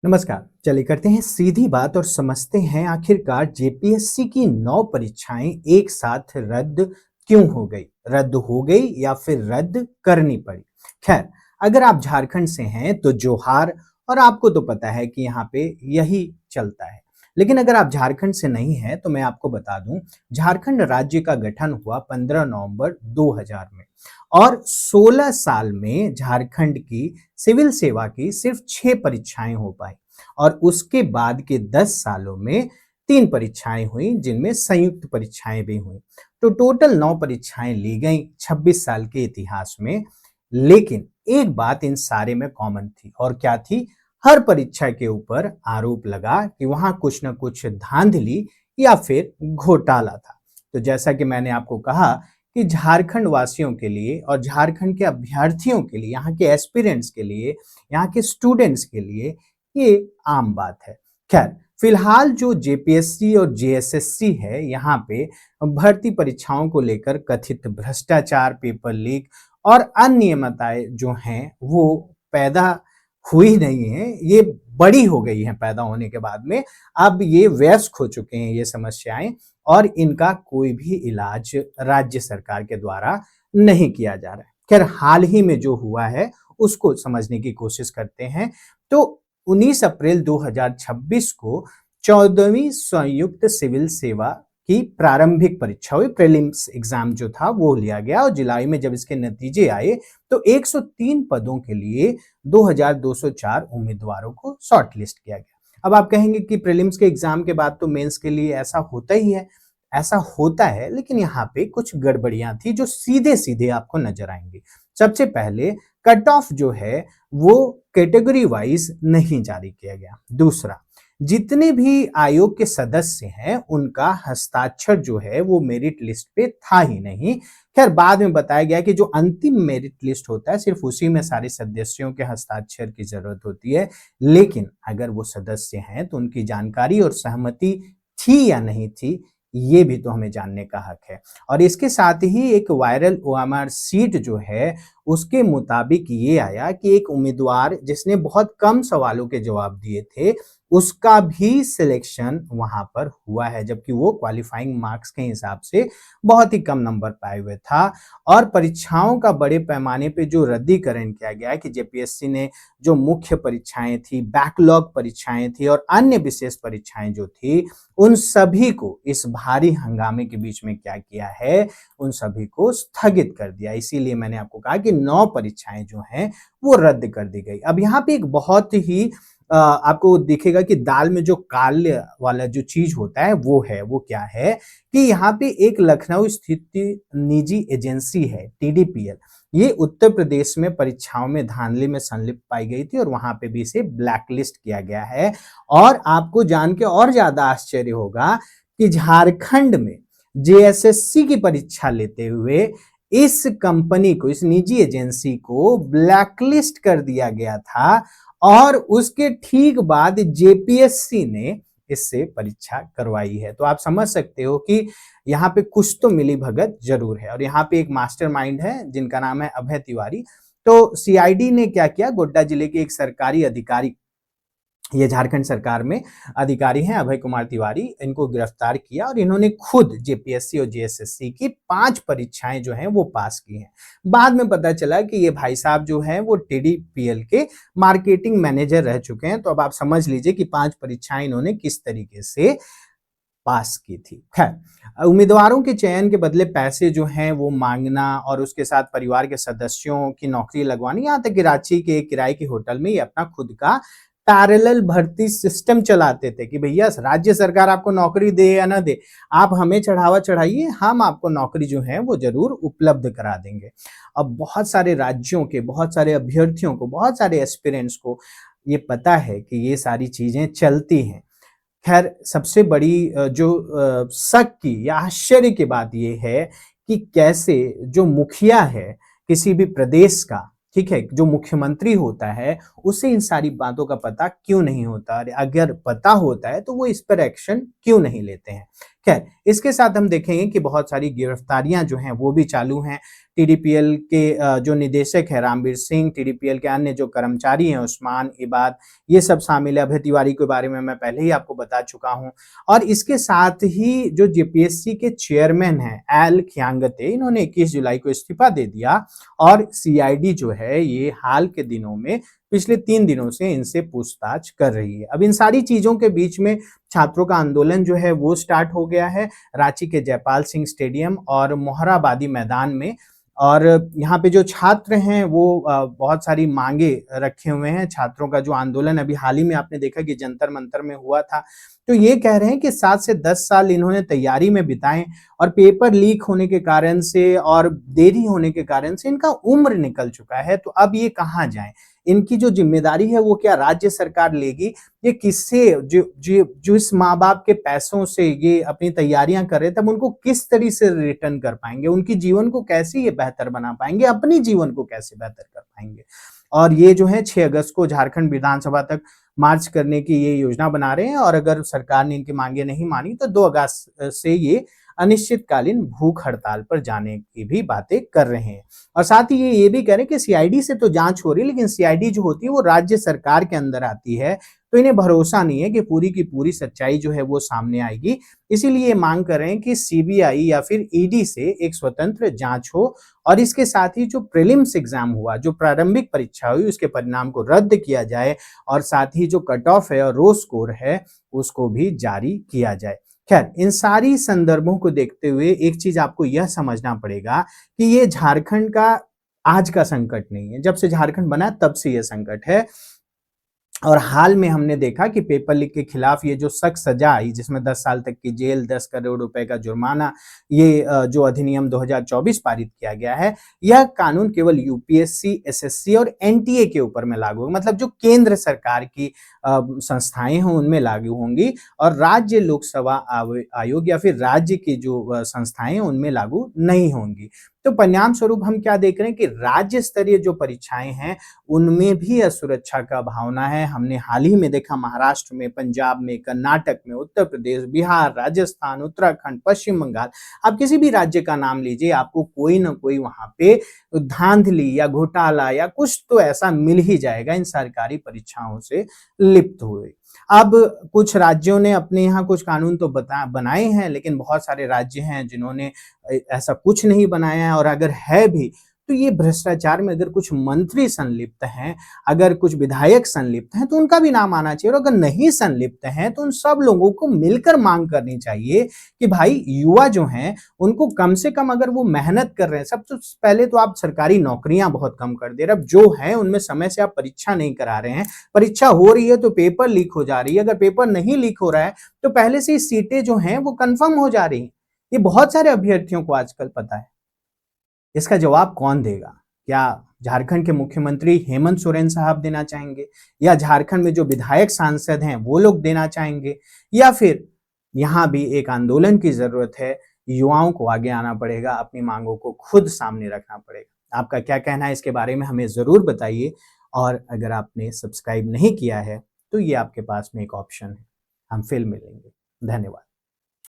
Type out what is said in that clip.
नमस्कार। चलिए करते हैं सीधी बात और समझते हैं आखिरकार जेपीएससी की 9 परीक्षाएं एक साथ रद्द क्यों हो गई। रद्द हो गई या फिर रद्द करनी पड़ी। खैर, अगर आप झारखंड से हैं तो जोहार, और आपको तो पता है कि यहाँ पे यही चलता है। लेकिन अगर आप झारखंड से नहीं हैं तो मैं आपको बता दूं, झारखंड राज्य का गठन हुआ 15 नवंबर 2000 में, और 16 साल में झारखंड की सिविल सेवा की सिर्फ 6 परीक्षाएं हो पाई, और उसके बाद के 10 सालों में 3 परीक्षाएं हुई जिनमें संयुक्त परीक्षाएं भी हुई। तो टोटल 9 परीक्षाएं ली गई 26 साल के इतिहास में। लेकिन एक बात इन सारे में कॉमन थी, और क्या थी? हर परीक्षा के ऊपर आरोप लगा कि वहां कुछ न कुछ धांधली या फिर घोटाला था। तो जैसा कि मैंने आपको कहा कि झारखंड वासियों के लिए और झारखंड के अभ्यर्थियों के लिए, यहाँ के एस्पिरेंट्स के लिए, यहाँ के स्टूडेंट्स के लिए ये आम बात है। खैर, फिलहाल जो जेपीएससी और जेएसएससी है, यहाँ पे भर्ती परीक्षाओं को लेकर कथित भ्रष्टाचार, पेपर लीक और अनियमितताएं जो हैं वो पैदा हुई नहीं है, ये बड़ी हो गई हैं पैदा होने के बाद में। अब ये वयस्क हो चुके हैं ये समस्याएं, और इनका कोई भी इलाज राज्य सरकार के द्वारा नहीं किया जा रहा है। खैर, हाल ही में जो हुआ है उसको समझने की कोशिश करते हैं। तो 19 अप्रैल 2026 को 14वीं संयुक्त सिविल सेवा की प्रारंभिक परीक्षा हुई, प्रीलिम्स एग्जाम जो था वो लिया गया, और जुलाई में जब इसके नतीजे आए तो 103 पदों के लिए 2204 उम्मीदवारों को शॉर्टलिस्ट किया गया। अब आप कहेंगे कि प्रीलिम्स के एग्जाम के बाद तो मेंस के लिए ऐसा होता ही है। ऐसा होता है, लेकिन यहाँ पे कुछ गड़बड़ियां थी जो सीधे सीधे आपको नजर आएंगी। सबसे पहले, कट ऑफ जो है वो कैटेगरी वाइज नहीं जारी किया गया। दूसरा, जितने भी आयोग के सदस्य हैं उनका हस्ताक्षर जो है वो मेरिट लिस्ट पे था ही नहीं। खैर, बाद में बताया गया कि जो अंतिम मेरिट लिस्ट होता है सिर्फ उसी में सारे सदस्यों के हस्ताक्षर की जरूरत होती है, लेकिन अगर वो सदस्य हैं तो उनकी जानकारी और सहमति थी या नहीं थी, ये भी तो हमें जानने का हक है। और इसके साथ ही एक वायरल ओएमआर सीट जो है उसके मुताबिक ये आया कि एक उम्मीदवार जिसने बहुत कम सवालों के जवाब दिए थे उसका भी सिलेक्शन वहां पर हुआ है, जबकि वो क्वालिफाइंग मार्क्स के हिसाब से बहुत ही कम नंबर पाए हुए था। और परीक्षाओं का बड़े पैमाने पे जो रद्दीकरण किया गया है कि जेपीएससी ने जो मुख्य परीक्षाएं थी, बैकलॉग परीक्षाएं थी और अन्य विशेष परीक्षाएं जो थी, उन सभी को इस भारी हंगामे के बीच में क्या किया है, उन सभी को स्थगित कर दिया। इसीलिए मैंने आपको कहा कि 9 परीक्षाएं जो हैं वो रद्द कर दी गई। अब यहाँ पे एक बहुत ही आपको दिखेगा कि दाल में जो काले वाला जो चीज होता है वो क्या है कि यहाँ पे एक लखनऊ स्थित निजी एजेंसी है टीडीपीएल, ये उत्तर प्रदेश में परीक्षाओं में धांधली में संलिप्त पाई गई थी और वहां पे भी इसे ब्लैकलिस्ट किया गया है। और आपको जान के और ज्यादा आश्चर्य होगा कि झारखंड में जेएसएससी की परीक्षा लेते हुए इस कंपनी को, इस निजी एजेंसी को ब्लैकलिस्ट कर दिया गया था, और उसके ठीक बाद जेपीएससी ने इससे परीक्षा करवाई है। तो आप समझ सकते हो कि यहाँ पे कुछ तो मिली भगत जरूर है, और यहाँ पे एक मास्टरमाइंड है जिनका नाम है अभय तिवारी। तो सीआईडी ने क्या किया, गोड्डा जिले के एक सरकारी अधिकारी, ये झारखंड सरकार में अधिकारी हैं अभय कुमार तिवारी, इनको गिरफ्तार किया और इन्होंने खुद जेपीएससी और जेएसएससी की 5 परीक्षाएं जो हैं वो पास की हैं। बाद में पता चला कि ये भाई साहब जो हैं वो टीडीपीएल के मार्केटिंग मैनेजर रह चुके हैं। तो अब आप समझ लीजिए कि 5 परीक्षाएं इन्होंने किस तरीके से पास की थी। खैर, उम्मीदवारों के चयन के बदले पैसे जो हैं वो मांगना और उसके साथ परिवार के सदस्यों की नौकरी लगवानी, यहाँ तक कि रांची के किराए के होटल में ये अपना खुद का पैरेलल भर्ती सिस्टम चलाते थे कि भैया राज्य सरकार आपको नौकरी दे या ना दे, आप हमें चढ़ावा चढ़ाइए, हम आपको नौकरी जो है वो जरूर उपलब्ध करा देंगे। अब बहुत सारे राज्यों के बहुत सारे अभ्यर्थियों को, बहुत सारे एस्पिरेंट्स को ये पता है कि ये सारी चीजें चलती हैं। खैर, सबसे बड़ी जो शक की या आश्चर्य की बात यह है कि कैसे जो मुखिया है किसी भी प्रदेश का, ठीक है, जो मुख्यमंत्री होता है, उसे इन सारी बातों का पता क्यों नहीं होता, और अगर पता होता है तो वो इस पर एक्शन क्यों नहीं लेते हैं। खैर, इसके साथ हम देखेंगे कि बहुत सारी गिरफ्तारियां जो हैं वो भी चालू हैं। टीडीपीएल के जो निदेशक है रामवीर सिंह, टीडीपीएल के अन्य जो कर्मचारी हैं उस्मान, इबाद, ये सब शामिल है। अभय तिवारी के बारे में मैं पहले ही आपको बता चुका हूं। और इसके साथ ही जो जेपीएससी के चेयरमैन हैं एल खियांगते, इन्होंने 21 जुलाई को इस्तीफा दे दिया और सीआईडी जो है ये हाल के दिनों में पिछले 3 दिनों से इनसे पूछताछ कर रही है। अब इन सारी चीजों के बीच में छात्रों का आंदोलन जो है वो स्टार्ट हो गया है रांची के जयपाल सिंह स्टेडियम और मोहराबादी मैदान में। और यहाँ पे जो छात्र हैं वो बहुत सारी मांगे रखे हुए हैं। छात्रों का जो आंदोलन अभी हाल ही में आपने देखा कि जंतर मंतर में हुआ था, तो ये कह रहे हैं कि 7 से 10 साल इन्होंने तैयारी में बिताए और पेपर लीक होने के कारण से और देरी होने के कारण से इनका उम्र निकल चुका है। तो अब ये कहाँ जाएं? इनकी जो जिम्मेदारी है वो क्या राज्य सरकार लेगी? ये किससे जो इस माँ बाप के पैसों से ये अपनी तैयारियां कर रहे थे, तब उनको किस तरीके से रिटर्न कर पाएंगे? उनकी जीवन को कैसे ये बेहतर बना पाएंगे? अपनी जीवन को कैसे बेहतर कर पाएंगे? और ये जो है 6 अगस्त को झारखंड विधानसभा तक मार्च करने की ये योजना बना रहे हैं और अगर सरकार ने इनकी मांगे नहीं मानी तो 2 अगस्त से ये अनिश्चितकालीन भूख हड़ताल पर जाने की भी बातें कर रहे हैं। और साथ ही ये भी कह रहे हैं कि सीआईडी से तो जांच हो रही है, लेकिन सीआईडी जो होती है वो राज्य सरकार के अंदर आती है, तो इन्हें भरोसा नहीं है कि पूरी की पूरी सच्चाई जो है वो सामने आएगी। इसीलिए ये मांग कर रहे हैं कि सीबीआई या फिर ईडी से एक स्वतंत्र जांच हो और इसके साथ ही जो प्रीलिम्स एग्जाम हुआ, जो प्रारंभिक परीक्षा हुई, उसके परिणाम को रद्द किया जाए और साथ ही जो कट ऑफ है और रो स्कोर है उसको भी जारी किया जाए। खैर, इन सारी संदर्भों को देखते हुए एक चीज आपको यह समझना पड़ेगा कि ये झारखंड का आज का संकट नहीं है। जब से झारखंड बना तब से यह संकट है। और हाल में हमने देखा कि पेपर लीक के खिलाफ ये जो सख्त सजा आई जिसमें 10 साल तक की जेल, 10 करोड़ रुपए का जुर्माना, ये जो अधिनियम 2024 पारित किया गया है, यह कानून केवल यूपीएससी, एसएससी और एनटीए के ऊपर में लागू होगा। मतलब जो केंद्र सरकार की संस्थाएं हैं उनमें लागू होंगी और राज्य लोकसेवा आयोग या फिर राज्य की जो संस्थाएं हैं उनमें लागू नहीं होंगी। तो परिणाम स्वरूप हम क्या देख रहे हैं कि राज्य स्तरीय जो परीक्षाएं हैं उनमें भी असुरक्षा का भावना है। हमने हाल ही में देखा महाराष्ट्र में, पंजाब में, कर्नाटक में, उत्तर प्रदेश, बिहार, राजस्थान, उत्तराखंड, पश्चिम बंगाल, आप किसी भी राज्य का नाम लीजिए, आपको कोई ना कोई वहां पे धांधली या घोटाला या कुछ तो ऐसा मिल ही जाएगा इन सरकारी परीक्षाओं से लिप्त हुए। अब कुछ राज्यों ने अपने यहाँ कुछ कानून तो बनाए हैं, लेकिन बहुत सारे राज्य हैं जिन्होंने ऐसा कुछ नहीं बनाया है। और अगर है भी तो ये भ्रष्टाचार में अगर कुछ मंत्री संलिप्त हैं, अगर कुछ विधायक संलिप्त हैं तो उनका भी नाम आना चाहिए। और अगर नहीं संलिप्त हैं तो उन सब लोगों को मिलकर मांग करनी चाहिए कि भाई युवा जो हैं उनको कम से कम, अगर वो मेहनत कर रहे हैं, सब तो पहले तो आप सरकारी नौकरियां बहुत कम कर दे रहे, अब जो है उनमें समय से आप परीक्षा नहीं करा रहे हैं। परीक्षा हो रही है तो पेपर लीक हो जा रही है, अगर पेपर नहीं लीक हो रहा है तो पहले से ही सीटें जो हैं वो कंफर्म हो जा रही हैं। ये बहुत सारे अभ्यर्थियों को आजकल पता है। इसका जवाब कौन देगा? क्या झारखंड के मुख्यमंत्री हेमंत सोरेन साहब देना चाहेंगे, या झारखंड में जो विधायक सांसद हैं वो लोग देना चाहेंगे, या फिर यहाँ भी एक आंदोलन की जरूरत है? युवाओं को आगे आना पड़ेगा, अपनी मांगों को खुद सामने रखना पड़ेगा। आपका क्या कहना है इसके बारे में हमें जरूर बताइए। और अगर आपने सब्सक्राइब नहीं किया है तो ये आपके पास में एक ऑप्शन है। हम फिर मिलेंगे। धन्यवाद।